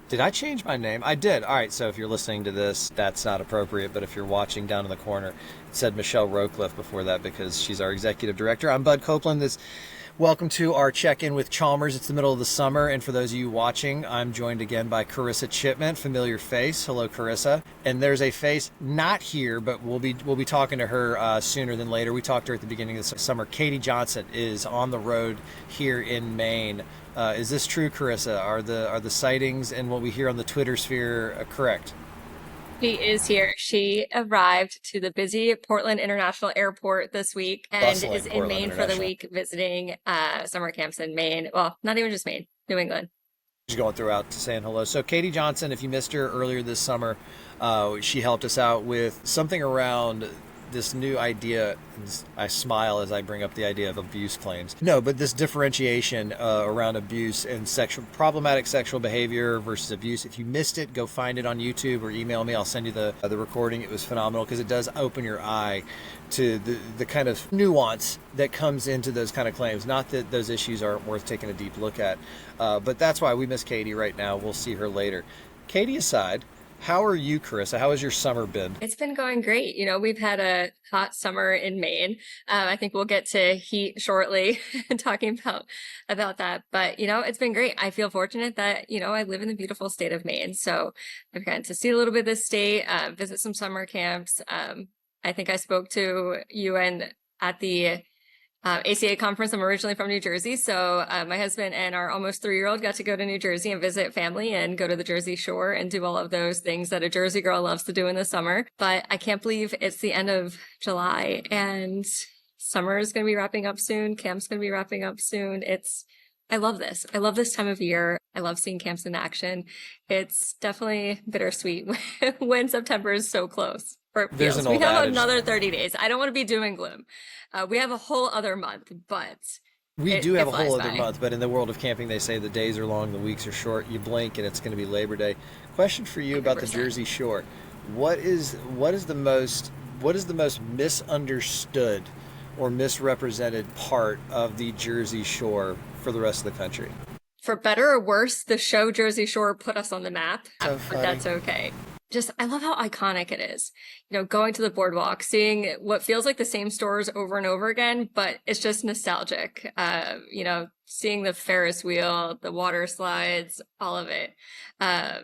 Did I change my name? I did. All right, so if you're listening to this, that's not appropriate. But if you're watching down in the corner, it said Michelle Rowcliffe before that because she's our executive director. I'm Bud Copeland. Welcome to our check-in with Chalmers. It's the middle of the summer, and for those of you watching, I'm joined again by Carissa Chipman, familiar face. Hello, Carissa. And there's a face not here, but we'll be talking to her sooner than later. We talked to her at the beginning of the summer. Katie Johnson is on the road here in Maine. Is this true, Carissa? Are the sightings and what we hear on the Twitter sphere correct? She is here. She arrived to the busy Portland International Airport this week and is Bustling in Portland Maine for the International. week visiting summer camps in Maine. Well, not even just Maine, New England. She's going throughout saying hello. So Katie Johnson, if you missed her earlier this summer, she helped us out with something around this new idea. I smile as I bring up the idea of abuse claims. No, but this differentiation around abuse and problematic sexual behavior versus abuse. If you missed it, go find it on YouTube or email me. I'll send you the recording. It was phenomenal because it does open your eye to the kind of nuance that comes into those kind of claims. Not that those issues aren't worth taking a deep look at, but that's why we miss Katie right now. We'll see her later. Katie aside, how are you, Carissa? How has your summer been? It's been going great. You know, we've had a hot summer in Maine. I think we'll get to heat shortly and talking about that. But, you know, it's been great. I feel fortunate that, you know, I live in the beautiful state of Maine. So I've gotten to see a little bit of this state, visit some summer camps. I think I spoke to you and at the ACA conference. I'm originally from New Jersey, so my husband and our almost 3-year-old got to go to New Jersey and visit family and go to the Jersey Shore and do all of those things that a Jersey girl loves to do in the summer. But I can't believe it's the end of July and summer is going to be wrapping up soon. Camp's going to be wrapping up soon. I love this. I love this time of year. I love seeing camps in action. It's definitely bittersweet when September is so close. Or it There's an feels. We old have adage. another 30 days. I don't want to be doom and gloom. We have a whole other month, but We do it have a flies whole other by. month, but in the world of camping, they say the days are long, the weeks are short. You blink, and it's going to be Labor Day. Question for you about the 100%. Jersey Shore: what is the most misunderstood or misrepresented part of the Jersey Shore for the rest of the country? For better or worse, the show Jersey Shore put us on the map, So but funny. that's okay. Just, I love how iconic it is. You know, going to the boardwalk, seeing what feels like the same stores over and over again, but it's just nostalgic. You know, seeing the Ferris wheel, the water slides, all of it. Uh,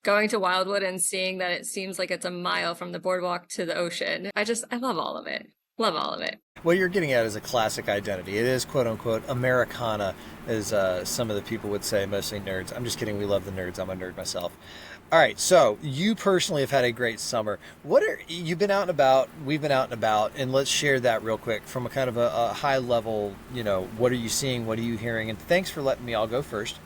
Going to Wildwood and seeing that it seems like it's a mile from the boardwalk to the ocean. I love all of it. Love all of it. What you're getting at is a classic identity. It is quote unquote Americana, as some of the people would say, mostly nerds. I'm just kidding. We love the nerds. I'm a nerd myself. All right, so you personally have had a great summer. You've been out and about? We've been out and about, and let's share that real quick from a kind of a high level. You know, what are you seeing? What are you hearing? And thanks for letting me. I'll go first.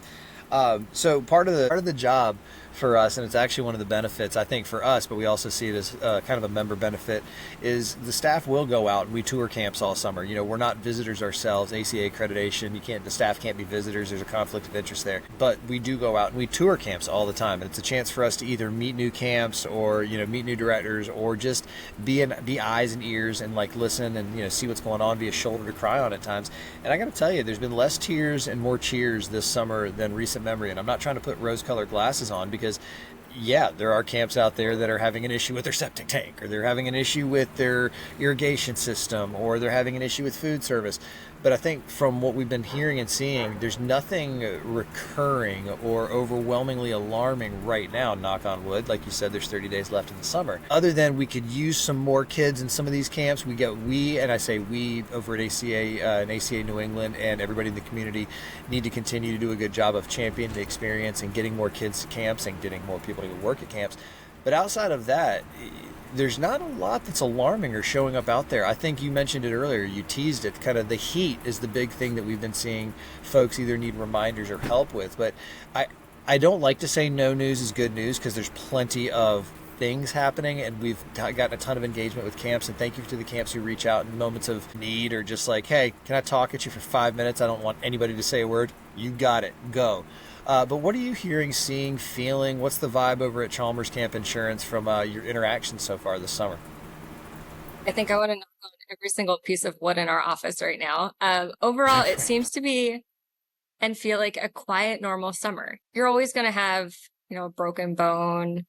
So part of the job for us, and it's actually one of the benefits I think for us, but we also see it as kind of a member benefit, is the staff will go out and we tour camps all summer. You know, we're not visitors ourselves. ACA accreditation, the staff can't be visitors. There's a conflict of interest there, but we do go out and we tour camps all the time, and it's a chance for us to either meet new camps or meet new directors or just be eyes and ears and like listen and see what's going on, be a shoulder to cry on at times. And I got to tell you, there's been less tears and more cheers this summer than recent memory. And I'm not trying to put rose-colored glasses on because, yeah, there are camps out there that are having an issue with their septic tank, or they're having an issue with their irrigation system, or they're having an issue with food service. But I think from what we've been hearing and seeing, there's nothing recurring or overwhelmingly alarming right now, knock on wood. Like you said, there's 30 days left in the summer. Other than we could use some more kids in some of these camps. And I say we over at ACA and ACA New England and everybody in the community need to continue to do a good job of championing the experience and getting more kids to camps and getting more people to work at camps. But outside of that, there's not a lot that's alarming or showing up out there. I think you mentioned it earlier. You teased it. Kind of the heat is the big thing that we've been seeing folks either need reminders or help with. But I don't like to say no news is good news because there's plenty of things happening, and we've gotten a ton of engagement with camps. And thank you to the camps who reach out in moments of need or just like, hey, can I talk at you for 5 minutes? I don't want anybody to say a word. You got it. Go. But what are you hearing, seeing, feeling? What's the vibe over at Chalmers Camp Insurance from your interactions so far this summer? I think I want to knock on every single piece of wood in our office right now. Overall, it seems to be and feel like a quiet, normal summer. You're always going to have, a broken bone,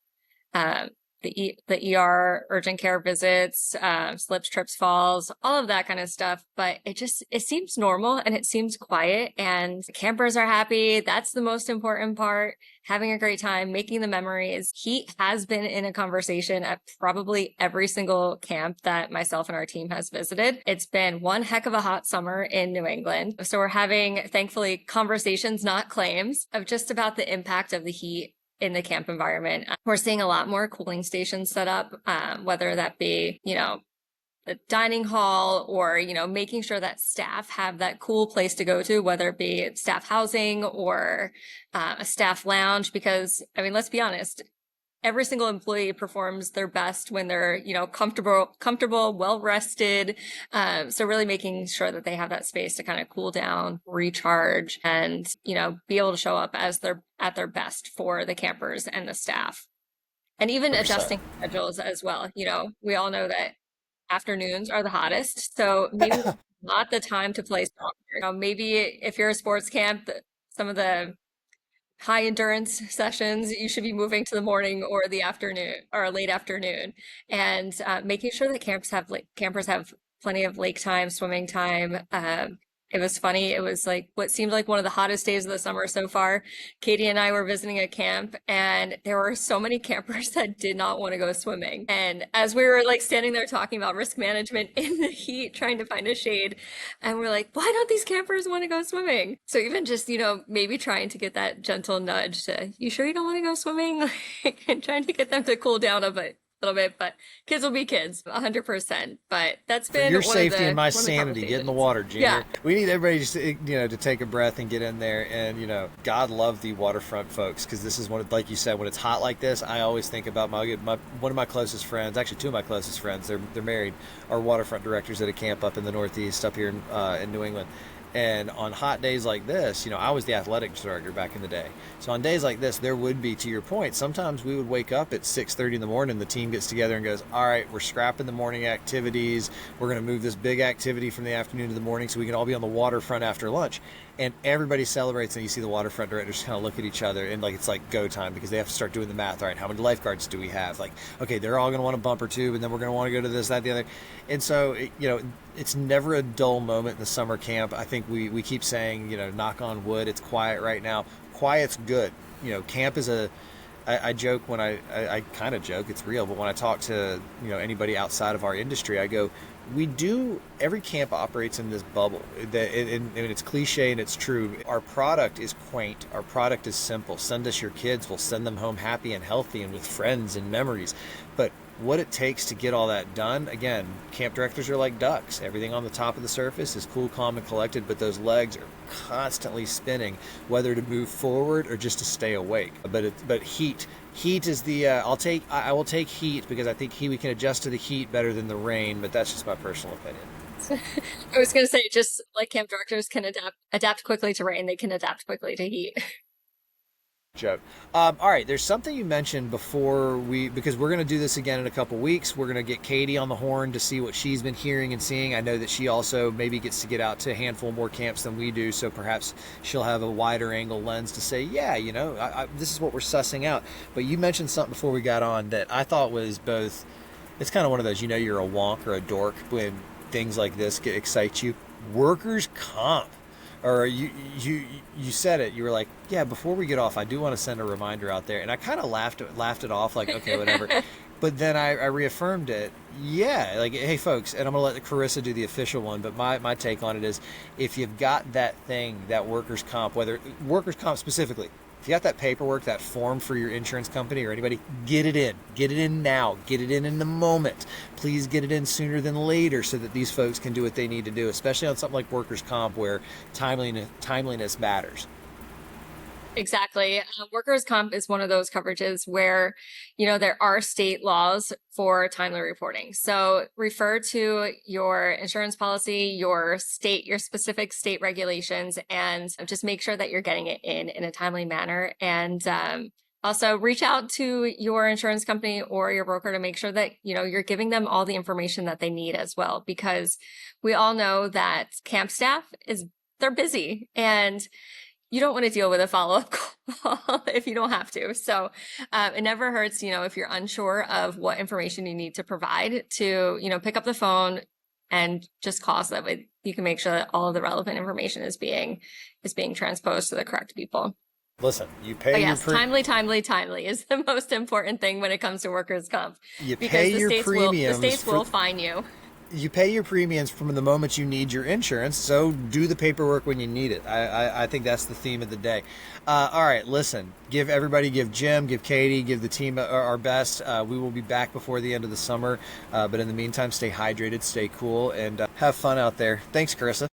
um, the ER urgent care visits, slips, trips, falls, all of that kind of stuff. But it seems normal and it seems quiet, and the campers are happy. That's the most important part. Having a great time, making the memories. Heat has been in a conversation at probably every single camp that myself and our team has visited. It's been one heck of a hot summer in New England. So we're having, thankfully, conversations, not claims, of just about the impact of the heat in the camp environment. We're seeing a lot more cooling stations set up, whether that be, the dining hall, or, making sure that staff have that cool place to go to, whether it be staff housing or a staff lounge. Because, I mean, let's be honest, every single employee performs their best when they're, comfortable, well rested. So really making sure that they have that space to kind of cool down, recharge, and, be able to show up as at their best for the campers and the staff. And even 100%. adjusting schedules as well. We all know that afternoons are the hottest. So maybe not the time to play soccer. Maybe if you're a sports camp, some of the high endurance sessions, you should be moving to the morning or the afternoon or late afternoon, and making sure that campers have plenty of lake time, swimming time. It was funny. It was like what seemed like one of the hottest days of the summer so far. Katie and I were visiting a camp, and there were so many campers that did not want to go swimming. And as we were like standing there talking about risk management in the heat, trying to find a shade, and we're like, why don't these campers want to go swimming? So even just, maybe trying to get that gentle nudge to, you sure you don't want to go swimming? And trying to get them to cool down little bit, but kids will be kids, 100%. But that's For been your one of safety and my one of the sanity, get in the conversations. water, Yeah. Junior. We need everybody just to take a breath and get in there. And God love the waterfront folks, because this is like you said, when it's hot like this, I always think about my one of my closest friends, actually two of my closest friends. They're married, are waterfront directors at a camp up in the Northeast, up here in New England. And on hot days like this, I was the athletics director back in the day. So on days like this, there would be, to your point, sometimes we would wake up at 6:30 in the morning. The team gets together and goes, all right, we're scrapping the morning activities. We're going to move this big activity from the afternoon to the morning so we can all be on the waterfront after lunch. And everybody celebrates, and you see the waterfront directors kind of look at each other, and like it's like go time, because they have to start doing the math. All right, how many lifeguards do we have? Like, okay, they're all going to want a bumper tube, and then we're going to want to go to this, that, the other. And so, it's never a dull moment in the summer camp. I think we keep saying, knock on wood, it's quiet right now. Quiet's good. Camp is I joke when I kind of joke, it's real, but when I talk to, anybody outside of our industry, I go, every camp operates in this bubble. And it's cliche and it's true. Our product is quaint. Our product is simple. Send us your kids. We'll send them home happy and healthy and with friends and memories. But what it takes to get all that done, again, camp directors are like ducks. Everything on the top of the surface is cool, calm, and collected, but those legs are constantly spinning, whether to move forward or just to stay awake. But heat is the I will take heat, because I think we can adjust to the heat better than the rain, but that's just my personal opinion. I was going to say, just like camp directors can adapt quickly to rain, they can adapt quickly to heat. Joke. All right, there's something you mentioned before because we're going to do this again in a couple weeks. We're going to get Katie on the horn to see what she's been hearing and seeing. I know that she also maybe gets to get out to a handful more camps than we do, so perhaps she'll have a wider angle lens to say, yeah, this is what we're sussing out. But you mentioned something before we got on that I thought was both, it's kind of one of those, you're a wonk or a dork when things like this excite you. Workers' comp. Or you said it. You were like, yeah. Before we get off, I do want to send a reminder out there, and I kind of laughed it off, like, okay, whatever. But then I reaffirmed it. Yeah, like, hey, folks, and I'm gonna let Carissa do the official one. But my take on it is, if you've got that thing, that workers' comp, whether workers' comp specifically, if you got that paperwork, that form for your insurance company or anybody, get it in. Get it in now. Get it in the moment. Please get it in sooner than later so that these folks can do what they need to do, especially on something like workers' comp where timeliness matters. Exactly. Workers' comp is one of those coverages where, there are state laws for timely reporting. So refer to your insurance policy, your specific state regulations, and just make sure that you're getting it in a timely manner. And also reach out to your insurance company or your broker to make sure that, you're giving them all the information that they need as well, because we all know that camp staff they're busy, and you don't want to deal with a follow-up call if you don't have to. So it never hurts, if you're unsure of what information you need to provide to, pick up the phone and just call so that way you can make sure that all of the relevant information is being transposed to the correct people. Listen, you But pay your yes, timely is the most important thing when it comes to workers' comp. you Because pay the your states premiums will fine you. you pay your premiums from the moment you need your insurance, so do the paperwork when you need it. I think that's the theme of the day. All right, listen, give Jim, give Katie, give the team our best. We will be back before the end of the summer, but in the meantime, stay hydrated, stay cool, and have fun out there. Thanks, Carissa.